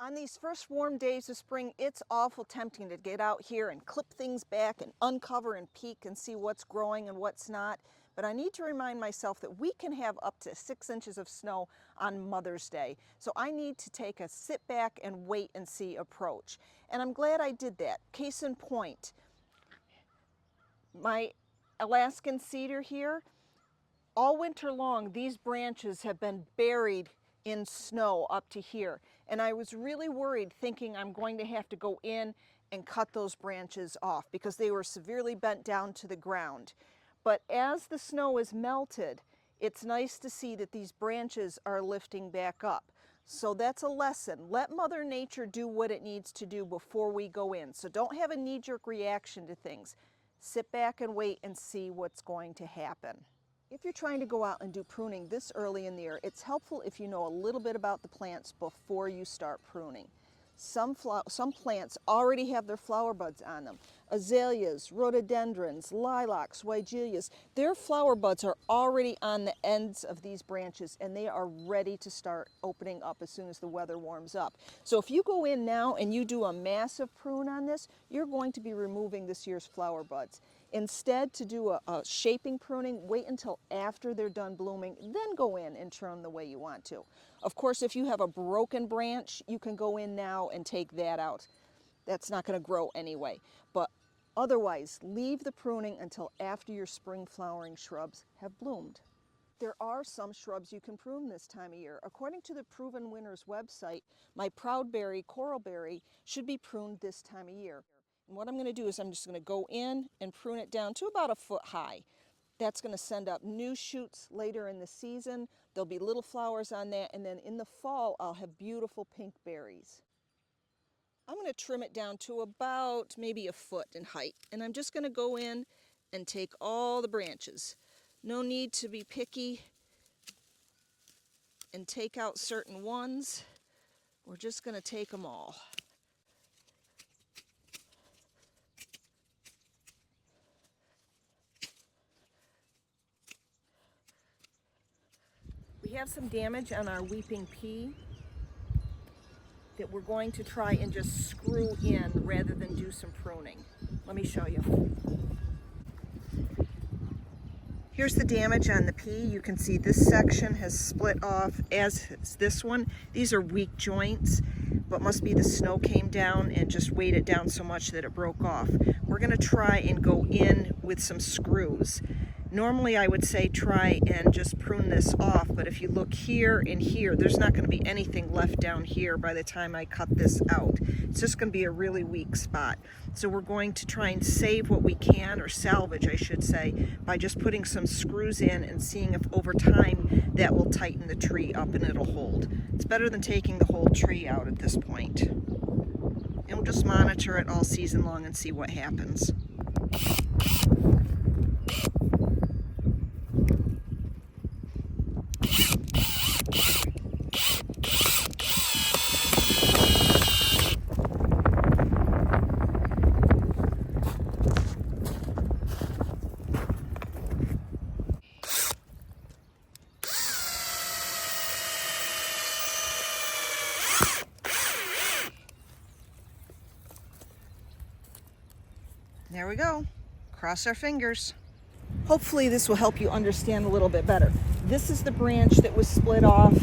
On these first warm days of spring, it's awful tempting to get out here and clip things back and uncover and peek and see what's growing and what's not. But I need to remind myself that we can have up to 6 inches of snow on Mother's Day. So I need to take a sit back and wait and see approach. And I'm glad I did that. Case in point, my Alaskan cedar here, all winter long, these branches have been buried in snow up to here. And I was really worried, thinking I'm going to have to go in and cut those branches off because they were severely bent down to the ground. But as the snow is melted, it's nice to see that these branches are lifting back up. So that's a lesson. Let Mother Nature do what it needs to do before we go in. So don't have a knee-jerk reaction to things. Sit back and wait and see what's going to happen. If you're trying to go out and do pruning this early in the year, it's helpful if you know a little bit about the plants before you start pruning. Some plants already have their flower buds on them. Azaleas, rhododendrons, lilacs, weigelias, their flower buds are already on the ends of these branches and they are ready to start opening up as soon as the weather warms up. So if you go in now and you do a massive prune on this, you're going to be removing this year's flower buds. Instead, to do a shaping pruning, wait until after they're done blooming, then go in and trim the way you want to. Of course, if you have a broken branch, you can go in now and take that out. That's not going to grow anyway. But otherwise, leave the pruning until after your spring flowering shrubs have bloomed. There are some shrubs you can prune this time of year. According to the Proven Winners website, my proudberry coralberry should be pruned this time of year. And what I'm going to do is I'm just going to go in and prune it down to about 1 foot high. That's going to send up new shoots later in the season. There'll be little flowers on that, and then in the fall I'll have beautiful pink berries. I'm going to trim it down to about maybe 1 foot in height, and I'm just going to go in and take all the branches. No need to be picky and take out certain ones. We're just going to take them all. We have some damage on our weeping pea that we're going to try and just screw in rather than do some pruning. Let me show you. Here's the damage on the pea. You can see this section has split off, as is this one. These are weak joints, but must be the snow came down and just weighed it down so much that it broke off. We're going to try and go in with some screws. Normally I would say try and just prune this off, but if you look here and here, there's not going to be anything left down here by the time I cut this out. It's just going to be a really weak spot. So we're going to try and save what we can, or salvage I should say, by just putting some screws in and seeing if over time that will tighten the tree up and it'll hold. It's better than taking the whole tree out at this point. And we'll just monitor it all season long and see what happens. There we go. Cross our fingers. Hopefully this will help you understand a little bit better. This is the branch that was split off,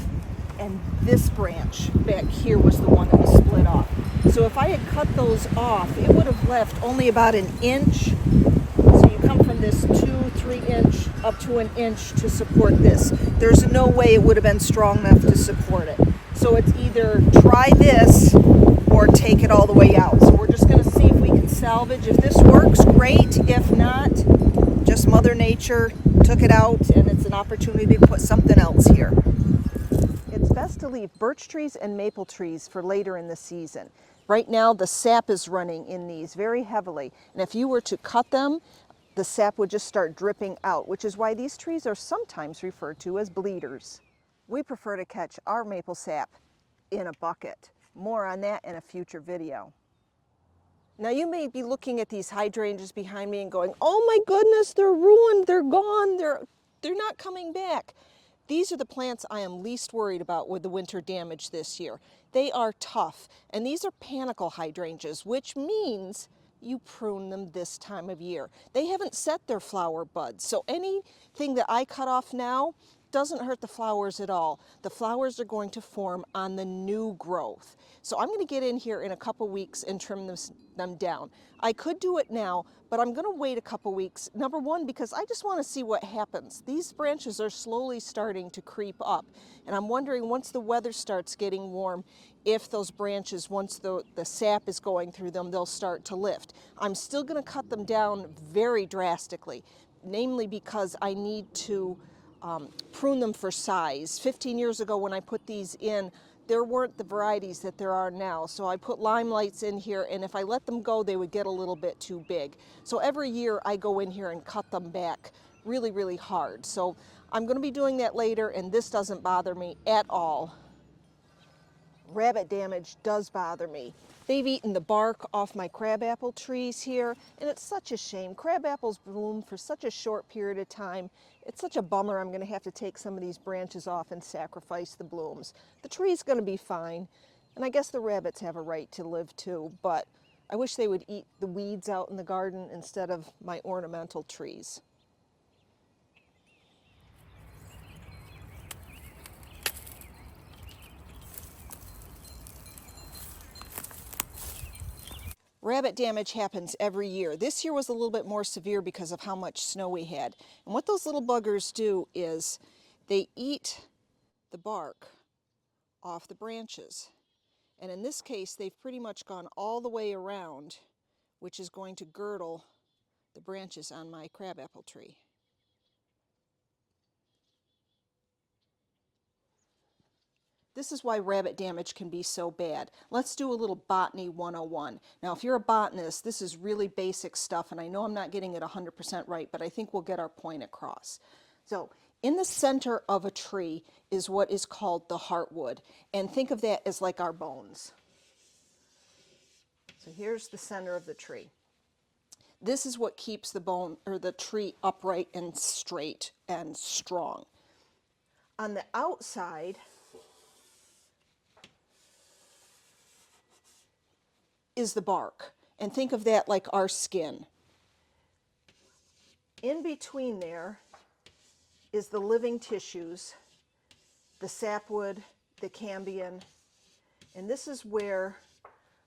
and this branch back here was the one that was split off. So if I had cut those off, it would have left only about 1 inch. So you come from this 2-3 inch up to 1 inch to support this. There's no way it would have been strong enough to support it. So it's either try this or take it all the way out. So we're just going to see if we can salvage. If this works, great. If not, just Mother Nature took it out and it's an opportunity to put something else here. It's best to leave birch trees and maple trees for later in the season. Right now the sap is running in these very heavily, and if you were to cut them, the sap would just start dripping out, which is why these trees are sometimes referred to as bleeders. We prefer to catch our maple sap in a bucket. More on that in a future video. Now you may be looking at these hydrangeas behind me and going, oh my goodness, they're ruined, they're gone, they're not coming back. These are the plants I am least worried about with the winter damage this year. They are tough, and these are panicle hydrangeas, which means you prune them this time of year. They haven't set their flower buds, so anything that I cut off now doesn't hurt the flowers at all. The flowers are going to form on the new growth. So I'm going to get in here in a couple weeks and trim them down. I could do it now, but I'm going to wait a couple weeks. Number one, because I just want to see what happens. These branches are slowly starting to creep up, and I'm wondering once the weather starts getting warm, if those branches, once the sap is going through them, they'll start to lift. I'm still going to cut them down very drastically, namely because I need to prune them for size. 15 years ago when I put these in, there weren't the varieties that there are now. So I put limelights in here, and if I let them go, they would get a little bit too big. So every year I go in here and cut them back really, really hard. So I'm going to be doing that later, and this doesn't bother me at all. Rabbit damage does bother me. They've eaten the bark off my crabapple trees here, and it's such a shame. Crabapples bloom for such a short period of time. It's such a bummer I'm going to have to take some of these branches off and sacrifice the blooms. The tree's going to be fine, and I guess the rabbits have a right to live too, but I wish they would eat the weeds out in the garden instead of my ornamental trees. Rabbit damage happens every year. This year was a little bit more severe because of how much snow we had. And what those little buggers do is they eat the bark off the branches. And in this case, they've pretty much gone all the way around, which is going to girdle the branches on my crabapple tree. This is why rabbit damage can be so bad. Let's do a little botany 101. Now, if you're a botanist, this is really basic stuff, and I know I'm not getting it 100% right, but I think we'll get our point across. So, in the center of a tree is what is called the heartwood, and think of that as like our bones. So here's the center of the tree. This is what keeps the bone or the tree upright and straight and strong. On the outside is the bark, and think of that like our skin. In between there is the living tissues, the sapwood, the cambium, and this is where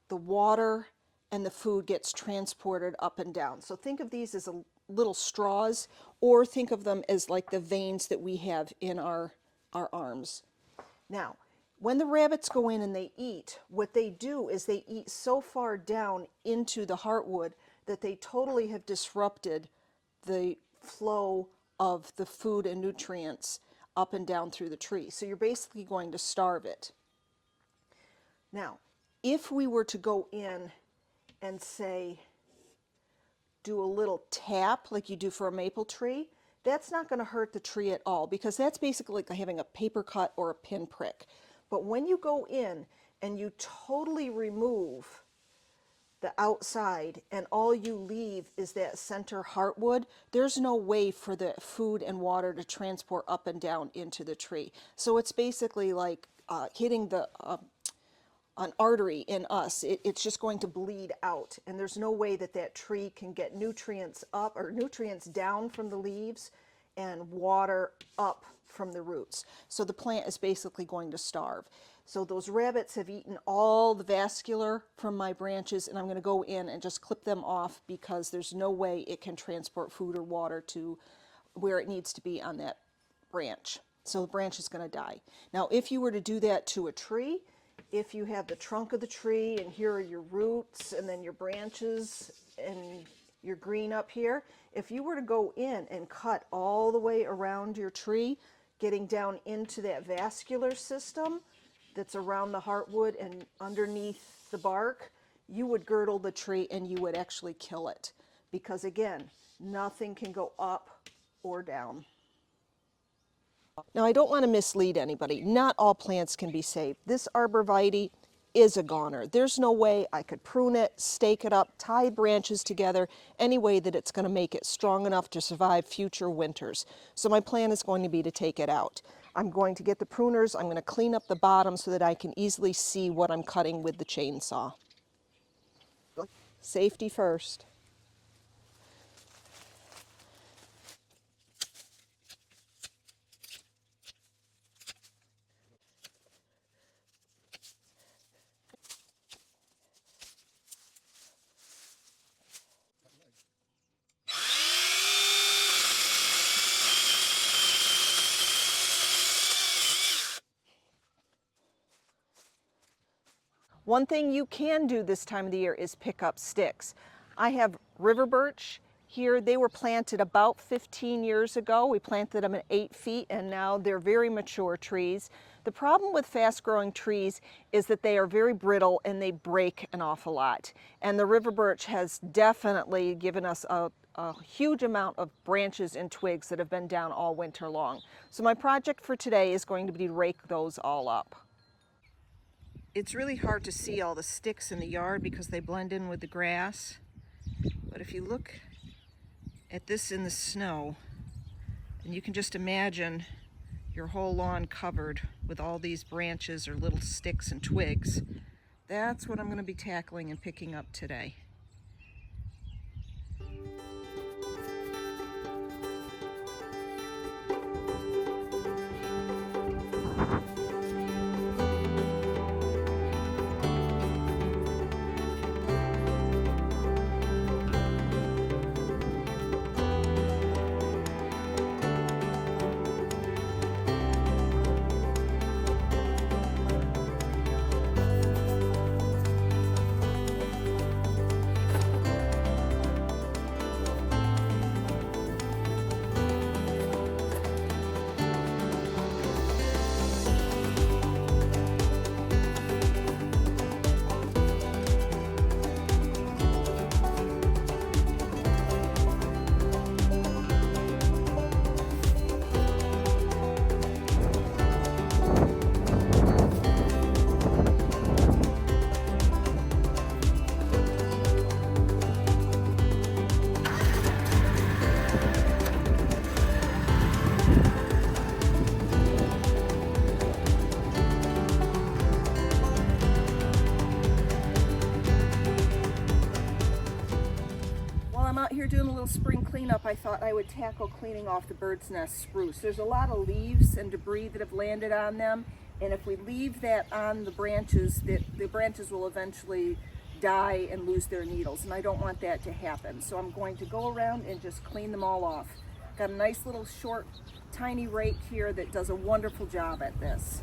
the water and the food gets transported up and down. So think of these as little straws, or think of them as like the veins that we have in our arms. Now, when the rabbits go in and they eat, what they do is they eat so far down into the heartwood that they totally have disrupted the flow of the food and nutrients up and down through the tree. So you're basically going to starve it. Now, if we were to go in and say, do a little tap like you do for a maple tree, that's not going to hurt the tree at all, because that's basically like having a paper cut or a pinprick. But when you go in and you totally remove the outside and all you leave is that center heartwood, there's no way for the food and water to transport up and down into the tree. So it's basically like hitting an artery in us. It's just going to bleed out, and there's no way that that tree can get nutrients up or nutrients down from the leaves and water up from the roots. So the plant is basically going to starve. So those rabbits have eaten all the vascular from my branches, and I'm going to go in and just clip them off because there's no way it can transport food or water to where it needs to be on that branch. So the branch is going to die. Now, if you were to do that to a tree, if you have the trunk of the tree and here are your roots and then your branches and your green up here, if you were to go in and cut all the way around your tree, getting down into that vascular system that's around the heartwood and underneath the bark, you would girdle the tree and you would actually kill it. Because again, nothing can go up or down. Now, I don't want to mislead anybody. Not all plants can be saved. This arborvitae is a goner. There's no way I could prune it, stake it up, tie branches together, any way that it's going to make it strong enough to survive future winters. So my plan is going to be to take it out. I'm going to get the pruners. I'm going to clean up the bottom so that I can easily see what I'm cutting with the chainsaw. Safety first. One thing you can do this time of the year is pick up sticks. I have river birch here. They were planted about 15 years ago. We planted them at 8 feet and now they're very mature trees. The problem with fast growing trees is that they are very brittle and they break an awful lot. And the river birch has definitely given us a huge amount of branches and twigs that have been down all winter long. So my project for today is going to be to rake those all up. It's really hard to see all the sticks in the yard because they blend in with the grass. But if you look at this in the snow, and you can just imagine your whole lawn covered with all these branches or little sticks and twigs, that's what I'm going to be tackling and picking up today. Here doing a little spring cleanup, I thought I would tackle cleaning off the bird's nest spruce. There's a lot of leaves and debris that have landed on them, and if we leave that on the branches, the branches will eventually die and lose their needles, and I don't want that to happen. So I'm going to go around and just clean them all off. Got a nice little short, tiny rake here that does a wonderful job at this.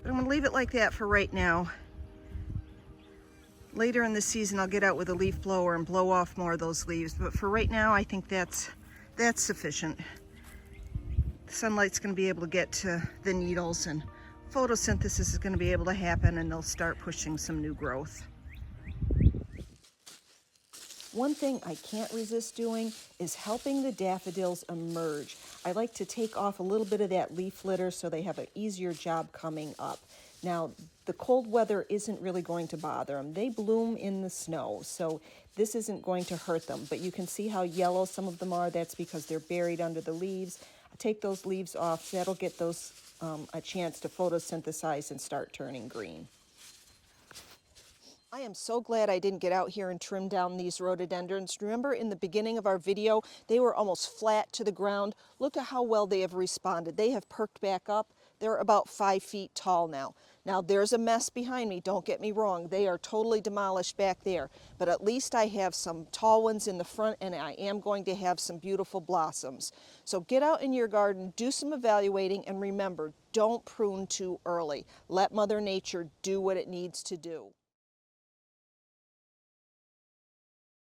I'm going to leave it like that for right now. Later in the season I'll get out with a leaf blower and blow off more of those leaves, but for right now I think that's sufficient. The sunlight's going to be able to get to the needles and photosynthesis is going to be able to happen and they'll start pushing some new growth. One thing I can't resist doing is helping the daffodils emerge. I like to take off a little bit of that leaf litter so they have an easier job coming up. Now, the cold weather isn't really going to bother them. They bloom in the snow, so this isn't going to hurt them. But you can see how yellow some of them are. That's because they're buried under the leaves. I take those leaves off. That'll get those a chance to photosynthesize and start turning green. I am so glad I didn't get out here and trim down these rhododendrons. Remember in the beginning of our video, they were almost flat to the ground. Look at how well they have responded. They have perked back up. They're about 5 feet tall now. Now there's a mess behind me, don't get me wrong. They are totally demolished back there, but at least I have some tall ones in the front and I am going to have some beautiful blossoms. So get out in your garden, do some evaluating, and remember, don't prune too early. Let Mother Nature do what it needs to do.